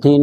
3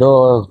2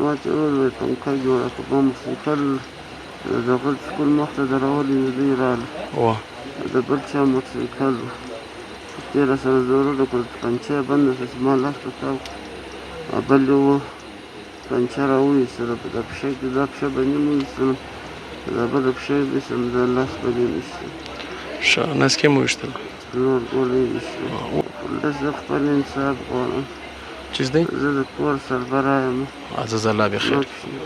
ما چې وویل ټنکۍ جوړه کړه په موټرسایکل د بل سکول مخته درولي دوی راغله واه د بل چا موټرسایکل و تېره سره ضروري کړه پنچه یې بنده شوه چې ما لاس ته تاو کړه بل یې و پنچه راوویستله په دا پښه کې دا پښه به نیم وویستلم دا بله پښه یې ویستلم دا لاس به یې ویستلم نس کې مو وشتل نور ګولۍ یې ویستلم پولیس زه خپل انصاف غواړم چیز دی زه د کور سربراہ یم عزیز الله بخیر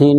3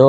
2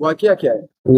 واقعہ کیا ہے؟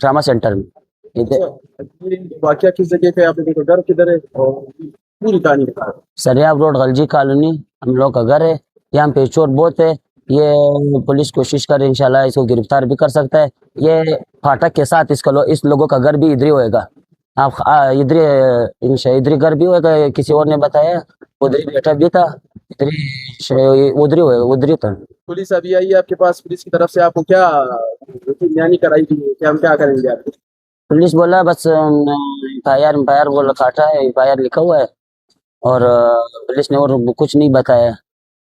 ٹراما سینٹر میں. واقعہ کس جگہ پہ آپ لوگوں کا گھر کدھر ہے اور پوری کہانی بتا رہے ہیں؟ سریاب روڈ غلجی کالونی ہم لوگ کا گھر ہے. یہاں پہ چور بہت ہے. یہ پولیس کوشش کرے انشاءاللہ اس کو گرفتار بھی کر سکتا ہے. یہ پھاٹک کے ساتھ اس لوگوں کا گھر بھی ادھر ہی ہوئے گا. آپ ادھر گھر بھی ہوئے گا. کسی اور نے بتایا ادھر ہی بیٹا بھی تھا, ادھر ہی تھا. پولیس ابھی آئی ہے آپ کے پاس؟ پولیس کی طرف سے آپ کو کیا بیانی کرائی گئی ہے کہ ہم کیا کریں گے آپ کو؟ پولیس بولا بس FIR بولا کاٹا ہے, FIR لکھا ہوا ہے اور پولیس نے اور کچھ نہیں بتایا.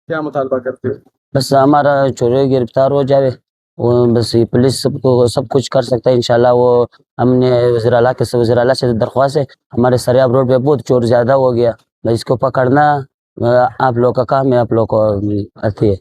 کیا مطالبہ کرتے ہو؟ بس ہمارا چوری گرفتار ہو جائے, وہ بس پولیس سب کچھ کر سکتا ہے انشاءاللہ. وہ ہم نے وزیر اعلیٰ سے درخواست ہے, ہمارے سریاب روڈ پہ بہت چور زیادہ ہو گیا, بس اس کو پکڑنا آپ لوگ کا کام ہے, آپ لوگ کو آتی ہے.